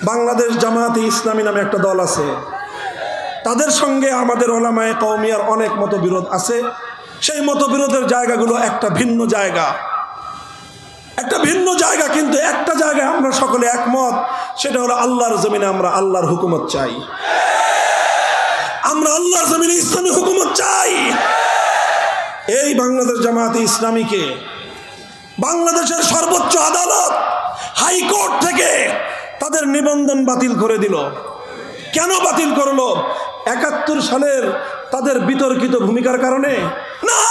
বাংলাদেশ জামায়াতে ইসলামী নামে একটা দল আছে, তাদের সঙ্গে আমাদের ওলামায়ে কওমিয়ার অনেক মতবিরোধ আছে। সেই মতবিরোধের জায়গাগুলো একটা ভিন্ন জায়গা, কিন্তু একটা জায়গায় আমরা সকলে একমত, সেটা হলো আল্লাহর জমিনে আমরা আল্লাহর হুকুমত চাই। আমরা আল্লাহর জমিনে ইসলামী হুকুমত চাই। এই বাংলাদেশ জামায়াতে ইসলামীকে বাংলাদেশের সর্বোচ্চ আদালত হাইকোর্ট থেকে তাদের নিবন্ধন বাতিল করে দিল। কেন বাতিল করলো? ৭১ সালের তাদের বিতর্কিত ভূমিকার কারণে না,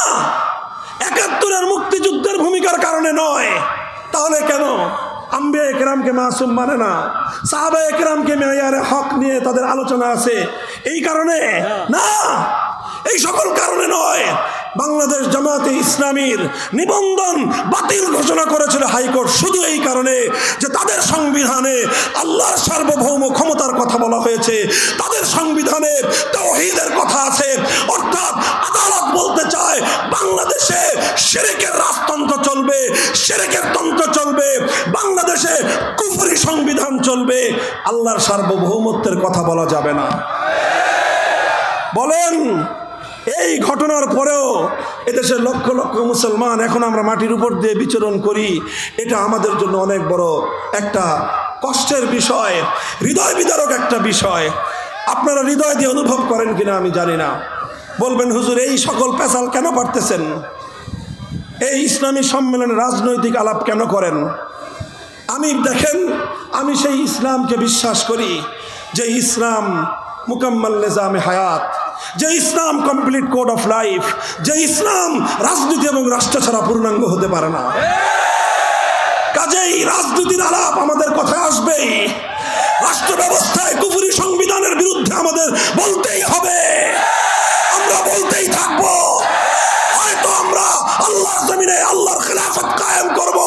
৭১-এর মুক্তিযুদ্ধের ভূমিকার কারণে নয়। তাহলে কেন? আম্বিয়া একরামকে মাসুম মানে না, সাহাবা একরামকে মেয়ারে হক নিয়ে তাদের আলোচনা আছে, এই কারণে না, এই সকল কারণে নয়। বাংলাদেশ জামায়াতে ইসলামীর নিবন্ধন বাতিল ঘোষণা করেছিল হাইকোর্ট শুধু এই কারণে যে তাদের সংবিধানে আল্লাহর সার্বভৌম ক্ষমতার কথা বলা হয়েছে, তাদের সংবিধানে তাওহীদের কথা আছে। অর্থাৎ আদালত বলতে চায় বাংলাদেশে শিরকের রাজতন্ত্র চলবে, শিরকের তন্ত্র চলবে, বাংলাদেশে কুফরি সংবিধান চলবে, আল্লাহর সার্বভৌমত্বের কথা বলা যাবে না। বলেন, এই ঘটনার পরেও এদেশের লক্ষ লক্ষ মুসলমান এখন আমরা মাটির উপর দিয়ে বিচরণ করি, এটা আমাদের জন্য অনেক বড় একটা কষ্টের বিষয়, হৃদয় বিদারক একটা বিষয়। আপনারা হৃদয় দিয়ে অনুভব করেন কিনা আমি জানি না। বলবেন, হুজুর এই সকল পেশাল কেন পারতেছেন? এই ইসলামী সম্মেলনে রাজনৈতিক আলাপ কেন করেন? দেখেন, আমি সেই ইসলামকে বিশ্বাস করি যে ইসলাম মুকাম্মাল নিজামে হায়াত, যে ইসলাম কমপ্লিট কোড অফ লাইফ, যে ইসলাম রাজনীতি এবং রাষ্ট্র ছাড়া পূর্ণাঙ্গ হতে পারে না। কাজেই রাজনীতির আলাপ আমাদের কথায় আসবেই, রাষ্ট্র ব্যবস্থায় কুফরি সংবিধানের বিরুদ্ধে আমাদের বলতেই হবে, আমরা বলতেই থাকবো। হয়তো আমরা আল্লাহর জমিনে আল্লাহর খেলাফত কায়েম করবো,